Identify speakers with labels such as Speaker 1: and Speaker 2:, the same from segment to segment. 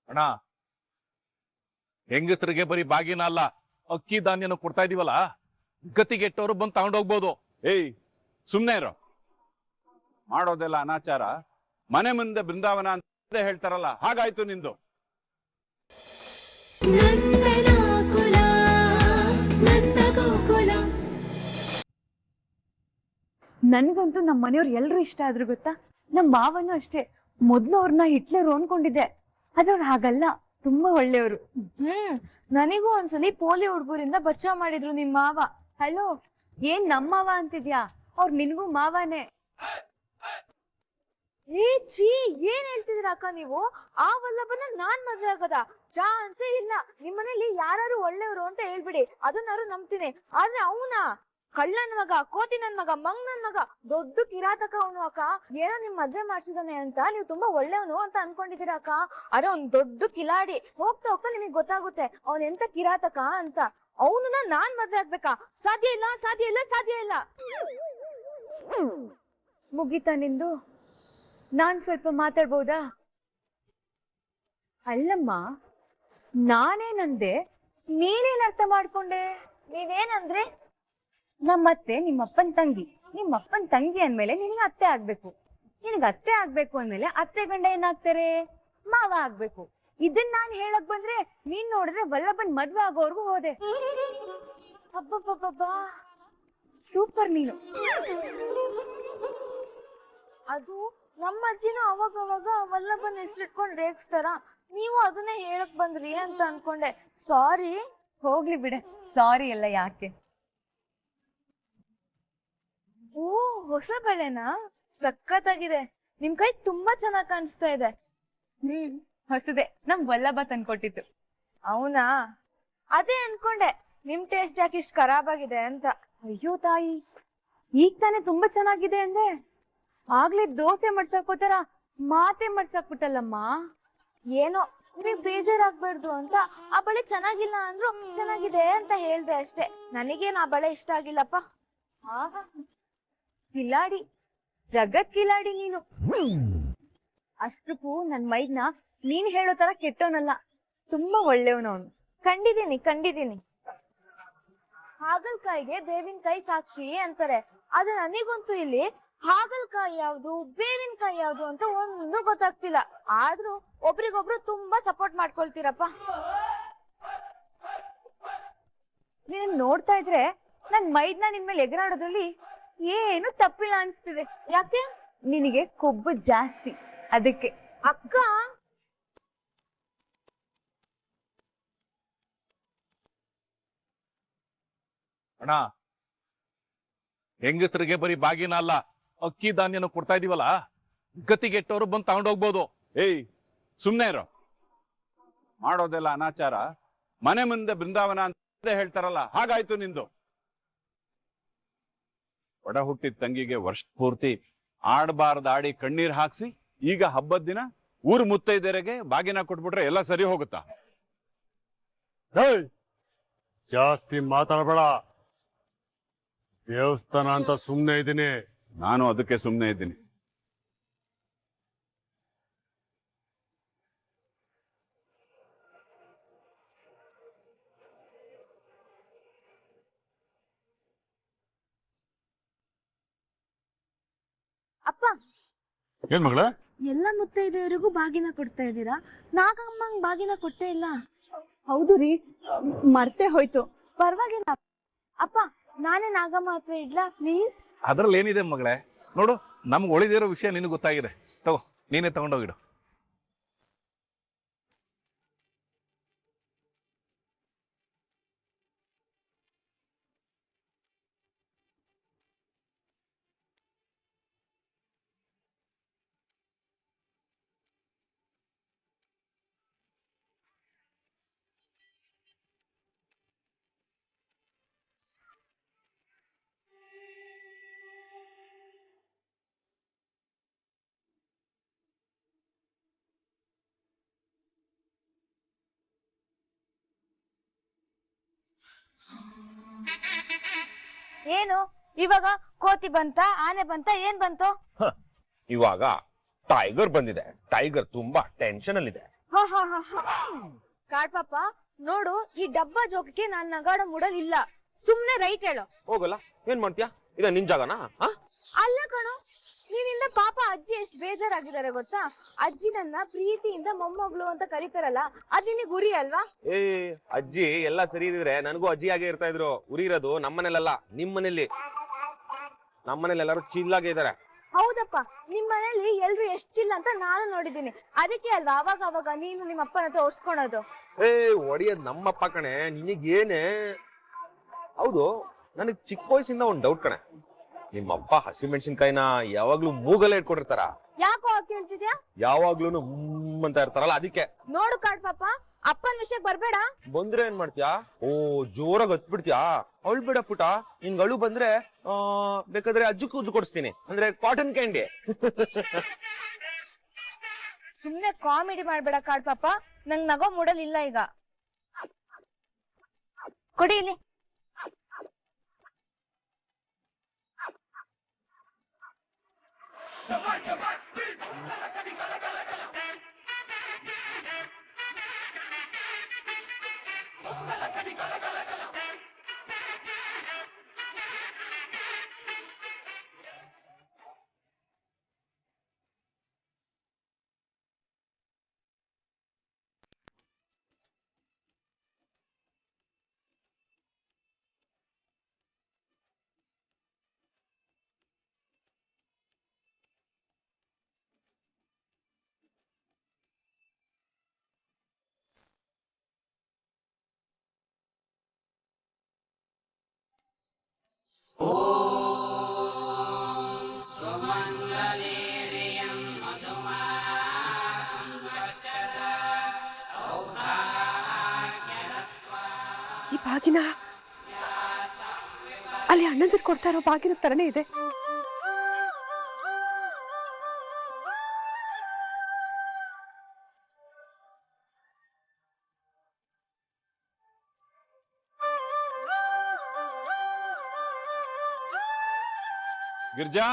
Speaker 1: ಅಣ್ಣ, ಹೆಂಗಸರಿಗೆ ಬರೀ ಬಾಗಿನ ಅಲ್ಲ, ಅಕ್ಕಿ ಧಾನ್ಯನ ಕೊಡ್ತಾ ಇದೀವಲ್ಲ, ಗತಿಗೆಟ್ಟವರು ಬಂದು ತಗೊಂಡೋಗ್ಬೋದು.
Speaker 2: ಏಯ್, ಸುಮ್ನೆ ಇರೋ. ಮಾಡೋದೆಲ್ಲ ಅನಾಚಾರ. ಮನೆ ಮುಂದೆ ಬೃಂದಾವನ ಅಂತ ಹೇಳ್ತಾರಲ್ಲ, ಹಾಗಾಯ್ತು ನಿಂದು.
Speaker 3: ನನ್ಗಂತೂ ನಮ್ಮ ಮನೆಯವ್ರು ಎಲ್ರು ಇಷ್ಟ ಆದ್ರು ಗೊತ್ತಾ. ನಮ್ ಮಾವನು ಅಷ್ಟೇ. ಮೊದ್ಲು ಅವ್ರನ್ನ ಹಿಟ್ಲರ್ ಅನ್ಕೊಂಡಿದ್ದೆ, ಅದ್ರವ್ರು ಹಾಗಲ್ಲ, ತುಂಬಾ ಒಳ್ಳೆಯವರು.
Speaker 4: ನನಗೂ ಒಂದ್ಸಲಿ ಪೋಲಿಯೋ ಹುಡುಗರಿಂದ ಬಚಾವ್ ಮಾಡಿದ್ರು ನಿಮ್ ಮಾವ.
Speaker 3: ಹಲೋ, ಏನ್ ನಮ್ಮ ಮಾವ ಅಂತಿದ್ಯಾ? ಅವ್ರು ನಿನ್ಗೂ ಮಾವನೇ.
Speaker 4: ಛೀ, ಏನ್ ಹೇಳ್ತಿದ್ರ ಅಕ್ಕ ನೀವು? ಆ ವಲ್ಲಭನ ನಾನ್ ಮದ್ವೆ ಆಗದ ಚಾನ್ಸೇ ಇಲ್ಲ. ನಿಮ್ಮನೇಲಿ ಯಾರು ಒಳ್ಳೆಯವರು ಅಂತ ಹೇಳ್ಬಿಡಿ, ಅದನ್ನಾರು ನಂಬ್ತೀನಿ. ಆದ್ರೆ ಅವನ ಕಳ್ಳನ್ ಮಗ, ಕೋತಿ ನನ್ ಮಗ, ಮಂಗ್ ನನ್ ಮಗ, ದೊಡ್ಡ ಕಿರಾತಕ ಅವನು ಅಕ್ಕ. ಏನೋ ನಿಮ್ ಮದ್ವೆ ಮಾಡ್ಸಿದಾನೆ ಅಂತ ನೀವು ತುಂಬಾ ಒಳ್ಳೆಯವನು ಅಂತ ಅನ್ಕೊಂಡಿದೀರ ಅಕ್ಕ. ಅರೆ ಅವ್ನ್ ದೊಡ್ಡ ಕಿಲಾಡಿ. ಹೋಗ್ತಾ ಹೋಗ್ತಾ ನಿಮಗ್ ಗೊತ್ತಾಗುತ್ತೆ ಅವ್ನ್ ಎಂತ ಕಿರಾತಕ ಅಂತ. ಅವನನ್ನ ನಾನ್ ಮದ್ವೆ ಆಗ್ಬೇಕಾ? ಸಾಧ್ಯ ಇಲ್ಲ, ಸಾಧ್ಯ ಇಲ್ಲ, ಸಾಧ್ಯ ಇಲ್ಲ.
Speaker 3: ಮುಗೀತಾ ನಿಂದು? ನಾನ್ ಸ್ವಲ್ಪ ಮಾತಾಡ್ಬೋದಾ? ಅಲ್ಲಮ್ಮ, ನಾನೇನಂದೆ, ನೀನೇನ್ ಅರ್ಥ ಮಾಡ್ಕೊಂಡೆ?
Speaker 4: ನೀವೇನಂದ್ರೆ?
Speaker 3: ನಮ್ಮತ್ತೆ ನಿಮ್ಮಪ್ಪನ್ ತಂಗಿ, ನಿಮ್ಮಪ್ಪನ್ ತಂಗಿ ಅಂದ್ಮೇಲೆ ನಿನಗೆ ಅತ್ತೆ ಆಗ್ಬೇಕು. ನಿನಗ ಅತ್ತೆ ಆಗ್ಬೇಕು ಅಂದ್ಮೇಲೆ ಅತ್ತೆ ಗಂಡ ಏನಾಗ್ತಾರೆ? ಮಾವ ಆಗ್ಬೇಕು. ಇದನ್ನ ನಾನ್ ಹೇಳಕ್ ಬಂದ್ರೆ ನೀನ್ ನೋಡಿದ್ರೆ ವಲ್ಲಭನ್ ಮದ್ವೆ ಆಗೋರ್ಗು ಹೋದೆ. ಅಬ್ಬಬ್ಬಬ್ಬಾ, ಸೂಪರ್ ನೀನು.
Speaker 4: ಅದು ನಮ್ಮ ಅಜ್ಜಿನೂ ಅವಾಗ ವಲ್ಲಭನ್ ಹೆಸರಿಟ್ಕೊಂಡ್ ರೇಗಿಸ್ತಾರ. ನೀವು ಅದನ್ನೇ ಹೇಳಕ್ ಬಂದ್ರಿ ಅಂತ ಅನ್ಕೊಂಡೆ. ಸಾರಿ.
Speaker 3: ಹೋಗ್ಲಿ ಬಿಡೆ, ಸಾರಿ ಎಲ್ಲ ಯಾಕೆ.
Speaker 4: ಓ, ಹೊಸ ಬಳೆನಾ? ಸಖತ್ತಾಗಿದೆ. ನಿಮ್ ಕೈ ತುಂಬಾ ಚೆನ್ನಾಗ್ ಕಾಣಿಸ್ತಾ ಇದೆ.
Speaker 3: ಹೊಸದೆ, ನಮ್ ವಲ್ಲಭ ತಂದ್ಕೊಟ್ಟಿತ್ತು.
Speaker 4: ಅವನಾ? ಅದೇ ಅನ್ಕೊಂಡೆ ನಿಮ್ ಟೇಸ್ಟ್ ಯಾಕೆ ಇಷ್ಟ ಖರಾಬ್ ಆಗಿದೆ ಅಂತ.
Speaker 3: ಅಯ್ಯೋ ತಾಯಿ, ಈಗ ತಾನೇ ತುಂಬಾ ಚೆನ್ನಾಗಿದೆ ಅಂದ್ರೆ ಆಗ್ಲೇ ದೋಸೆ ಮಡ್ಚಾಕೋತಾರ ಮಾತೆ ಮಡ್ಚಾಕ್ಬಿಟ್ಟಲ್ಲಮ್ಮ.
Speaker 4: ಏನೋ ನೀವ್ ಬೇಜಾರಾಗ್ಬಾರ್ದು ಅಂತ ಆ ಬಳೆ ಚೆನ್ನಾಗಿಲ್ಲ ಅಂದ್ರು ಚೆನ್ನಾಗಿದೆ ಅಂತ ಹೇಳ್ದೆ ಅಷ್ಟೇ. ನನಗೇನ್ ಆ ಬಳೆ ಇಷ್ಟ ಆಗಿಲ್ಲಪ್ಪ.
Speaker 3: ಕಿಲಾಡಿ, ಜಗತ್ ಕಿಲಾಡಿ ನೀನು. ಅಷ್ಟಕ್ಕೂ ನನ್ ಮೈದ್ನ ನೀನ್ ಹೇಳೋ ತರ ಕೆಟ್ಟವನಲ್ಲ, ತುಂಬಾ ಒಳ್ಳೆಯವನವನು.
Speaker 4: ಕಂಡಿದ್ದೀನಿ. ಹಾಗಲ್ಕಾಯಿಗೆ ಬೇವಿನಕಾಯಿ ಸಾಕ್ಷಿ ಅಂತಾರೆ. ಆದ್ರೆ ನನಗಂತೂ ಇಲ್ಲಿ ಹಾಗಲ್ಕಾಯಿ ಯಾವ್ದು, ಬೇವಿನಕಾಯಿ ಯಾವ್ದು ಅಂತ ಒಂದು ಗೊತ್ತಾಗ್ತಿಲ್ಲ. ಆದ್ರೂ ಒಬ್ರಿಗೊಬ್ರು ತುಂಬಾ ಸಪೋರ್ಟ್ ಮಾಡ್ಕೊಳ್ತೀರಪ್ಪ.
Speaker 3: ನೀನ್ ನೋಡ್ತಾ ಇದ್ರೆ ನನ್ ಮೈದ್ನ ನಿನ್ ಮೇಲೆ ಎಗರಾಡೋದ್ರಲ್ಲಿ ಏನು ತಪ್ಪಿಲ್ಲ ಅನ್ಸ್ತಿದೆ.
Speaker 4: ಯಾಕೆ?
Speaker 3: ನಿನಗೆ ಕೊಬ್ಬು ಜಾಸ್ತಿ, ಅದಕ್ಕೆ.
Speaker 4: ಅಕ್ಕ,
Speaker 1: ಅಣ್ಣ, ಹೆಂಗಸರಿಗೆ ಬರೀ ಬಾಗಿನ ಅಲ್ಲ, ಅಕ್ಕಿ ಧಾನ್ಯನ ಕೊಡ್ತಾ ಇದೀವಲ್ಲ, ಗತಿಗೆಟ್ಟವರು ಬಂದು ತಗೊಂಡೋಗ್ಬೋದು.
Speaker 2: ಏಯ್, ಸುಮ್ನೆ ಇರೋ. ಮಾಡೋದೆಲ್ಲ ಅನಾಚಾರ. ಮನೆ ಮುಂದೆ ಬೃಂದಾವನ ಅಂತ ಹೇಳ್ತಾರಲ್ಲ, ಹಾಗಾಯ್ತು ನಿಂದು. ಒಡ ಹುಟ್ಟಿದ ತಂಗಿಗೆ ವರ್ಷ ಪೂರ್ತಿ ಆಡಬಾರ್ದು ಆಡಿ ಕಣ್ಣೀರ್ ಹಾಕ್ಸಿ, ಈಗ ಹಬ್ಬದ ದಿನ ಊರ್ ಮುತ್ತೈದೆರೆಗೆ ಬಾಗಿನ ಕೊಟ್ಬಿಟ್ರೆ ಎಲ್ಲ ಸರಿ ಹೋಗುತ್ತಾ?
Speaker 5: ಜಾಸ್ತಿ ಮಾತಾಡಬೇಡ. ದೇವಸ್ಥಾನ ಅಂತ ಸುಮ್ನೆ ಇದ್ದೀನಿ.
Speaker 2: ನಾನು ಅದಕ್ಕೆ ಸುಮ್ನೆ ಇದ್ದೀನಿ.
Speaker 4: ಅಪ್ಪ,
Speaker 5: ಏನ್ ಮಗಳ?
Speaker 4: ಎಲ್ಲ ಮುತ್ತೈದೆಯರಿಗೂ ಬಾಗಿನ ಕೊಡ್ತಾ ಇದ್ದೀರಾ, ನಾಗಮ್ಮಂಗ್ ಬಾಗಿನ ಕೊಟ್ಟೇ ಇಲ್ಲ.
Speaker 3: ಹೌದು ರೀ, ಮರ್ತೆ ಹೋಯ್ತು.
Speaker 4: ಪರವಾಗಿಲ್ಲ ಅಪ್ಪ, ನಾನೇ ನಾಗಮ್ಮ ಹತ್ರ ಇಡ್ಲಾ ಪ್ಲೀಸ್?
Speaker 1: ಅದ್ರಲ್ಲಿ ಏನಿದೆ ಮಗಳೇ, ನೋಡು, ನಮ್ಗೆ ಉಳಿದಿರೋ ವಿಷಯ ನಿನಗೆ ಗೊತ್ತಾಗಿದೆ. ತಗೋ, ನೀನೇ ತಗೊಂಡೋಗಿಡು.
Speaker 4: ಏನು ಇವಾಗ ಕೋತಿ ಬಂತ, ಆನೆ ಬಂತ, ಏನ್ ಬಂತು?
Speaker 6: ಇವಾಗ ಟೈಗರ್ ಬಂದಿದೆ. ಟೈಗರ್ ತುಂಬಾ ಟೆನ್ಷನ್ ಅಲ್ಲಿದೆ.
Speaker 4: ಹಾ, ಕಾಡ್ ಪಾಪ ನೋಡು, ಈ ಡಬ್ಬ ಜೋಕಕ್ಕೆ ನಾನ್ ನಗಾಡೋ ಮೂಡಲ್ ಇಲ್ಲ. ಸುಮ್ನೆ ರೈಟ್ ಹೇಳು.
Speaker 6: ಹೋಗಲ್ಲ, ಏನ್ ಮಾಡ್ತೀಯಾ? ಇದ ನಿನ್ ಜಾಗನಾ?
Speaker 4: ಅಲ್ಲ ಕಣೋ, ನೀನಿಂದ ಪಾಪ ಅಜ್ಜಿ ಎಷ್ಟ್ ಬೇಜಾರಾಗಿದ್ದಾರೆ ಗೊತ್ತಾ? ಅಜ್ಜಿ ನನ್ನ ಪ್ರೀತಿಯಿಂದ ಮೊಮ್ಮಗಳು ಅಂತ ಕರೀತಾರಲ್ಲ, ಅದ್ ನಿನಗ್ ಗುರಿ ಅಲ್ವಾ?
Speaker 6: ಏ ಅಜ್ಜಿ ಎಲ್ಲಾ ಸರಿ ಇದ್ರೆ ನನಗೂ ಅಜ್ಜಿ ಆಗೇ ಇರ್ತಾ ಇದ್ರು. ಉರಿ ಇರೋದು ನಮ್ಮನೇಲಲ್ಲ, ನಿಮ್ ಮನೇಲಿ. ನಮ್ಮನೇಲಿ ಎಲ್ಲಾರು ಚಿಲ್ಲಾಗೆ ಇದಾರೆ.
Speaker 4: ಹೌದಪ್ಪ, ನಿಮ್ ಮನೇಲಿ ಎಲ್ರು ಎಷ್ಟ್ ಚಿಲ್ಲ ಅಂತ ನಾನು ನೋಡಿದೀನಿ. ಅದಕ್ಕೆ ಅಲ್ವಾ ಅವಾಗ ಅವಾಗ ನೀನು ನಿಮ್ಮ ಅಪ್ಪನ ಹತ್ರ ಓಡಿಸ್ಕೊಳೋದು.
Speaker 6: ಏ ಒಡಿಯದ್ ನಮ್ಮಪ್ಪ ಕಣೆ, ನಿನಗೇನೆ? ಹೌದು, ನನಗ್ ಚಿಕ್ಕ ವಯಸ್ಸಿಂದ ಒಂದ್ ಡೌಟ್ ಕಣೆ. ನಿಮ್ಮಪ್ಪ ಹಸಿಮೆಣಸಿನ್ಕಾಯಿನ ಯಾವಾಗ್ಲೂ ಮೂಗಲ್ಲೇ ಇಟ್ಕೊಂಡಿರ್ತಾರ?
Speaker 4: ಯಾಕೋ ಕೇಳ್ತಿದ್ಯಾ?
Speaker 6: ಯಾವಾಗ್ಲೂ ಅಂತ ಇರ್ತಾರಲ್ಲ, ಅದಕ್ಕೆ.
Speaker 4: ನೋಡು ಕಾಡ್ ಪಾಪ, ಅಪ್ಪನ ವಿಷಯಕ್ಕೆ ಬರ್ಬೇಡ.
Speaker 6: ಬಂದ್ರೆ ಏನ್ ಮಾಡ್ತೀಯಾ? ಓ ಜೋರಾಗಿ ಹತ್ಬಿಡ್ತೀಯಾ? ಅವಳು ಬಿಡ ಪುಟ, ನಿನ್ಗೆ ಅಳು ಬಂದ್ರೆ ಬೇಕಾದ್ರೆ ಅಜ್ಜು ಕೂದಲು ಕೊಡಿಸ್ತೀನಿ, ಅಂದ್ರೆ ಕಾಟನ್ ಕ್ಯಾಂಡಿ.
Speaker 4: ಸುಮ್ನೆ ಕಾಮಿಡಿ ಮಾಡ್ಬೇಡ ಕಾಡ್ ಪಾಪ, ನಂಗ್ ನಗೋ ಮೂಡಲ್ ಇಲ್ಲ ಈಗ. ಕೊಡಿ ಇಲ್ಲಿ.
Speaker 7: ಈ ಬಾಗಿನ ಅಲ್ಲಿ ಅಣ್ಣಂದಿರ್ ಕೊಡ್ತಾ ಇರೋ ಬಾಗಿನ ತರನೇ ಇದೆ.
Speaker 2: ಗಿರ್ಜಾ,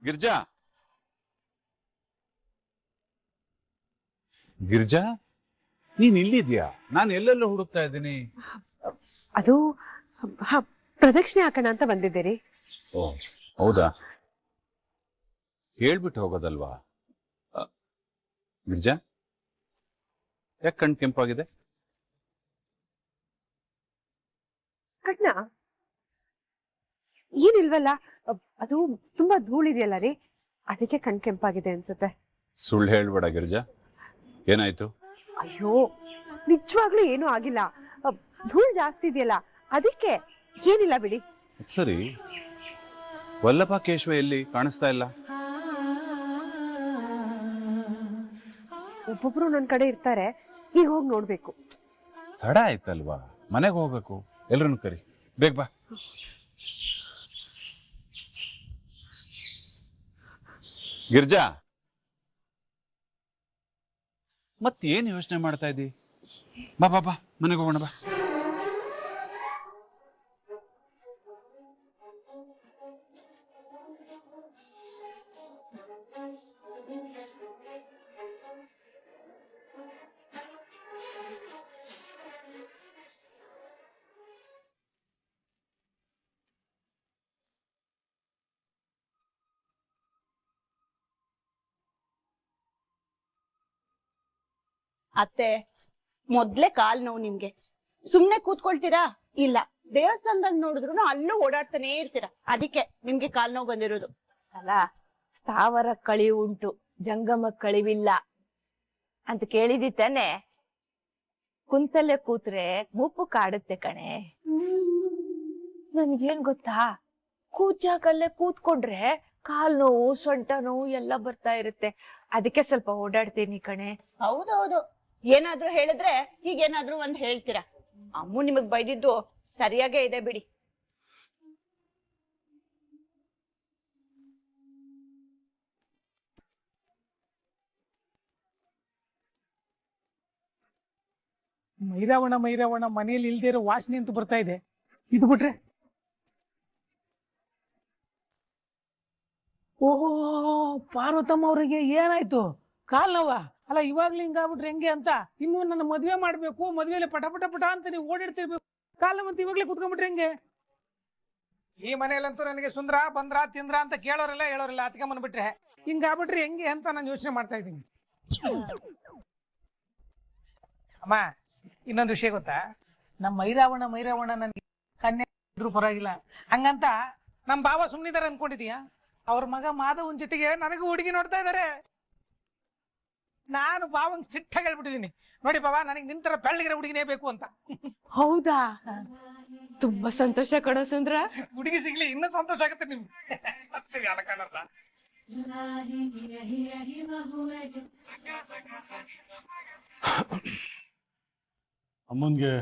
Speaker 2: ಗಿರ್ಜಾ, ಗಿರ್ಜಾ, ನೀನ್ ಇಲ್ಲಿದ್ಯಾ? ನಾನು ಎಲ್ಲೆಲ್ಲೋ ಹುಡುಕ್ತಾ ಇದ್ದೀನಿ.
Speaker 7: ಅದು ಪ್ರದಕ್ಷಿಣೆ ಹಾಕೋಣ ಅಂತ ಬಂದಿದ್ದೀರಿ.
Speaker 2: ಓ ಹೌದಾ? ಹೇಳ್ಬಿಟ್ಟು ಹೋಗೋದಲ್ವಾ? ಗಿರ್ಜಾ, ಯಾಕೆ ಕಣ್ ಕೆಂಪಾಗಿದೆ?
Speaker 7: ಕಣ್ಣ ಏನಿಲ್ವಲ್ಲ, ಅದು ತುಂಬಾ ಧೂಳಿದೆಯಲ್ಲ ರೀ, ಅದಕ್ಕೆ ಕಣ್ ಕೆಂಪಾಗಿದೆ ಅನ್ಸುತ್ತೆ.
Speaker 2: ಸುಳ್ಳು ಹೇಳ್ಬೇಡ ಗಿರ್ಜಾ, ಏನಾಯ್ತು?
Speaker 7: ಅಯ್ಯೋ ನಿಜವಾಗ್ಲೂ ಏನೂ ಆಗಿಲ್ಲ, ಧೂಳ್ ಜಾಸ್ತಿ ಇದೆಯಲ್ಲ ಅದಕ್ಕೆ. ಏನಿಲ್ಲ ಬಿಡಿ.
Speaker 2: ಸರಿ, ವಲ್ಲಭ ಕೇಶವ ಎಲ್ಲಿ ಕಾಣಿಸ್ತಾ ಇಲ್ಲ?
Speaker 7: ಒಬ್ಬೊಬ್ರು ನನ್ ಕಡೆ ಇರ್ತಾರೆ, ಈಗ ಹೋಗಿ ನೋಡ್ಬೇಕು.
Speaker 2: ತಡ ಆಯ್ತಲ್ವಾ, ಮನೆಗೆ ಹೋಗ್ಬೇಕು. ಎಲ್ರನ್ನು ಕರಿ, ಬೇಗ ಬಾ. ಗಿರ್ಜಾ, ಮತ್ತೇನ್ ಯೋಚನೆ ಮಾಡ್ತಾ ಇದ್ದಿ? ಬಾ ಬಾ ಬಾ, ಮನೆಗೆ ಹೋಗೋಣ ಬಾ.
Speaker 8: ಅತ್ತೆ, ಮೊದ್ಲೇ ಕಾಲ್ ನೋವು ನಿಮ್ಗೆ. ಸುಮ್ನೆ ಕೂತ್ಕೊಳ್ತೀರಾ? ಇಲ್ಲ, ದೇವಸ್ಥಾನದಲ್ಲಿ ನೋಡಿದ್ರು ಅಲ್ಲೂ ಓಡಾಡ್ತಾನೆ ಇರ್ತೀರಾ, ಅದಕ್ಕೆ ನಿಮ್ಗೆ ಕಾಲ್ ನೋವು ಬಂದಿರೋದು.
Speaker 3: ಅಲ್ಲ, ಸ್ಥಾವರ ಕಳಿವು ಉಂಟು, ಜಂಗಮ ಕಳಿವಿಲ್ಲ ಅಂತ ಕೇಳಿದಿ ತಾನೆ? ಕುಂತಲ್ಲೇ ಕೂತ್ರೆ ಮುಪ್ಪು ಕಾಡುತ್ತೆ ಕಣೆ. ನನ್ಗೇನ್ ಗೊತ್ತಾ, ಕೂಚಾಕಲ್ಲೇ ಕೂತ್ಕೊಂಡ್ರೆ ಕಾಲ್ ನೋವು, ಸೊಂಟ ನೋವು ಎಲ್ಲ ಬರ್ತಾ ಇರುತ್ತೆ. ಅದಕ್ಕೆ ಸ್ವಲ್ಪ ಓಡಾಡ್ತೀನಿ ಕಣೆ.
Speaker 8: ಹೌದೌದು, ಏನಾದ್ರೂ ಹೇಳಿದ್ರೆ ಹೀಗೇನಾದ್ರೂ ಒಂದ್ ಹೇಳ್ತೀರಾ. ಅಮ್ಮು ನಿಮಗ್ ಬೈದಿದ್ದು ಸರಿಯಾಗೇ ಇದೆ ಬಿಡಿ.
Speaker 9: ಮೈರಾವಣ ಮನೆಯಲ್ಲಿ ಇಲ್ದೇ ಇರೋ ವಾಸನೆ ಅಂತೂ ಬರ್ತಾ ಇದೆ. ಇದು ಬಿಟ್ರೆ ಓಹೋ, ಪಾರ್ವತಮ್ಮ ಅವರಿಗೆ ಏನಾಯ್ತು? ಕಾಲ್ ನೋವ? ಅಲ್ಲ ಇವಾಗ್ಲೂ ಹಿಂಗಾಗ್ಬಿಟ್ರೆ ಹೆಂಗೆ ಅಂತ. ಇನ್ನು ನನ್ನ ಮದ್ವೆ ಮಾಡ್ಬೇಕು, ಮದ್ವೆಲಿ ಪಟ ಪಟ ಪಟ ಅಂತ ನೀವು ಓಡಿಡ್ತಿರ್ಬೇಕು, ಕಾಲ ಮತ್ತೆ ಇವಾಗ್ಲೇ ಕುತ್ಕೊಂಡ್ಬಿಟ್ರೆ ಹೆಂಗೆ? ಈ ಮನೆಯಲ್ಲಂತೂ ನನಗೆ ಸುಂದ್ರ ಬಂದ್ರ ತಿಂದ್ರ ಅಂತ ಕೇಳೋರಿಲ್ಲ ಹೇಳೋರಿಲ್ಲ, ಅದಕ್ಕೆ ಬಂದ್ಬಿಟ್ರೆ ಹಿಂಗಾಗ್ಬಿಟ್ರೆ ಹೆಂಗೆ ಅಂತ ನಾನು ಯೋಚನೆ ಮಾಡ್ತಾ ಇದ್ದೀನಿ. ಅಮ್ಮ, ಇನ್ನೊಂದು ವಿಷಯ ಗೊತ್ತಾ? ನಮ್ಮ ಮೈರಾವಣ ನನ್ಗೆ ಕನ್ಯಾ ಇದ್ರೂ ಪರವಾಗಿಲ್ಲ, ಹಂಗಂತ ನಮ್ಮ ಬಾವ ಸುಮ್ಮನಿದ್ದಾರೆ ಅನ್ಕೊಂಡಿದೀಯಾ? ಅವ್ರ ಮಗ ಮಾಧವನ್ ಜೊತೆಗೆ ನನಗೂ ಹುಡುಗಿ ನೋಡ್ತಾ ಇದಾರೆ. ನಾನು ಬಾವಂಗ್ ಚಿಟ್ಟಾಗಿ ಹೇಳ್ಬಿಟ್ಟಿದೀನಿ, ನೋಡಿ ಬಾಬಾ ನನಗೆ ನಿಂತರ ಬೆಳ್ಳಗಿರೋ ಹುಡುಗಿನೇ ಬೇಕು ಅಂತ.
Speaker 7: ಹೌದಾ? ತುಂಬಾ ಸಂತೋಷ ಕೊಡೋ ಸುಂದ್ರ.
Speaker 9: ಹುಡುಗಿ ಸಿಗ್ಲಿ ಇನ್ನೂ ಸಂತೋಷ ಆಗುತ್ತೆ ನಿಮ್ಗೆ.
Speaker 5: ಅಮ್ಮನ್ಗೆ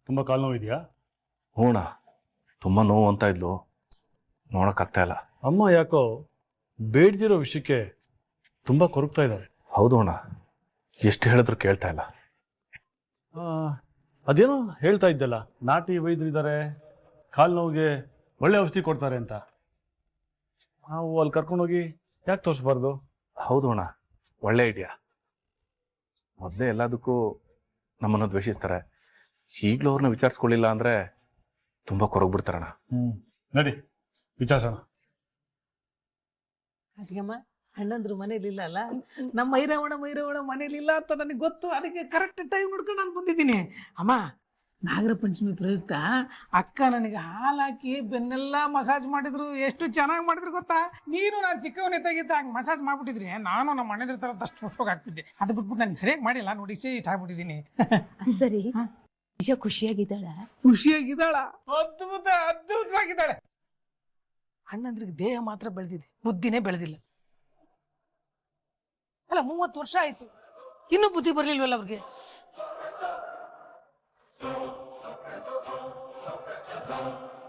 Speaker 5: ತುಂಬಾ ಕಾಲ್ ನೋವು ಇದೆಯಾ?
Speaker 1: ಹೂಣ, ತುಂಬಾ ನೋವು ಅಂತ ಇದ್ಲು, ನೋಡಕ್ಕಾಗ್ತಾ ಇಲ್ಲ.
Speaker 5: ಅಮ್ಮ ಯಾಕೋ ಬೇಡ್ದಿರೋ ವಿಷಯಕ್ಕೆ ತುಂಬಾ ಕೊರಗ್ತಾ ಇದ್ದಾರೆ.
Speaker 1: ಹೌದು ಅಣ್ಣ, ಎಷ್ಟು ಹೇಳಿದ್ರು ಕೇಳ್ತಾ ಇಲ್ಲ.
Speaker 5: ಅದೇನೋ ಹೇಳ್ತಾ ಇದ್ದಲ್ಲ, ನಾಟಿ ವೈದ್ಯರಿದ್ದಾರೆ, ಕಾಲು ನೋವಿಗೆ ಒಳ್ಳೆ ಔಷಧಿ ಕೊಡ್ತಾರೆ ಅಂತ. ನಾವು ಅಲ್ಲಿ ಕರ್ಕೊಂಡೋಗಿ ಯಾಕೆ ತೋರಿಸ್ಬಾರ್ದು?
Speaker 1: ಹೌದು ಅಣ್ಣ, ಒಳ್ಳೆ ಐಡಿಯಾ. ಮೊದಲೇ ಎಲ್ಲದಕ್ಕೂ ನಮ್ಮನ್ನು ದ್ವೇಷಿಸ್ತಾರೆ, ಈಗಲೂ ಅವ್ರನ್ನ ವಿಚಾರಿಸ್ಕೊಳ್ಳಿಲ್ಲ ಅಂದ್ರೆ ತುಂಬಾ ಕೊರಗ್ಬಿಡ್ತಾರಣ್ಣ.
Speaker 5: ನಡಿ ವಿಚಾರಿಸೋಣ.
Speaker 9: ಅದಕ್ಕಮ್ಮ ಅಣ್ಣಂದ್ರು ಮನೇಲಿ ಇಲ್ಲ ಅಲ್ಲ, ನಮ್ಮ ಮೈರವಣ ಮನೇಲಿ ಇಲ್ಲ ಅಂತ ನನಗೆ ಗೊತ್ತು, ಅದಕ್ಕೆ ಕರೆಕ್ಟ್ ಟೈಮ್ ನೋಡ್ಕೊಂಡು ನಾನು ಬಂದಿದ್ದೀನಿ. ಅಮ್ಮ, ನಾಗರ ಪಂಚಮಿ ಪ್ರಯುಕ್ತ ಅಕ್ಕ ನನಗೆ ಹಾಲು ಹಾಕಿ ಬೆನ್ನೆಲ್ಲ ಮಸಾಜ್ ಮಾಡಿದ್ರು, ಎಷ್ಟು ಚೆನ್ನಾಗಿ ಮಾಡಿದ್ರು ಗೊತ್ತಾ? ನೀನು ನಾನು ಚಿಕ್ಕವನಿದ್ದಾಗಿದ್ದ ಹಂಗೆ ಮಸಾಜ್ ಮಾಡ್ಬಿಟ್ಟಿದ್ರಿ, ನಾನು ನಮ್ಮ ಅಣ್ಣದ್ರ ಥರ ದಷ್ಟು ಮುಷ್ಟೋಗಿ ಆಗ್ತಿದ್ದೆ. ಅದು ಬಿಟ್ಬಿಟ್ಟು ನನಗೆ ಸರಿಯಾಗಿ ಮಾಡಿಲ್ಲ ನೋಡಿ, ಇಷ್ಟೇ ಇಷ್ಟ ಆಗ್ಬಿಟ್ಟಿದ್ದೀನಿ.
Speaker 7: ಸರಿ, ನಿಜ ಖುಷಿಯಾಗಿದ್ದಾಳ?
Speaker 9: ಖುಷಿಯಾಗಿದ್ದಾಳ, ಅದ್ಭುತವಾಗಿದ್ದಾಳೆ. ಅಣ್ಣಂದ್ರಿಗೆ ದೇಹ ಮಾತ್ರ ಬೆಳೆದಿದೆ, ಬುದ್ಧಿನೇ ಬೆಳೆದಿಲ್ಲ. ಅಲ್ಲ 30 ವರ್ಷ ಆಯ್ತು, ಇನ್ನೂ ಬುದ್ಧಿ ಬರ್ಲಿಲ್ವಲ್ಲ ಅವ್ರಿಗೆ?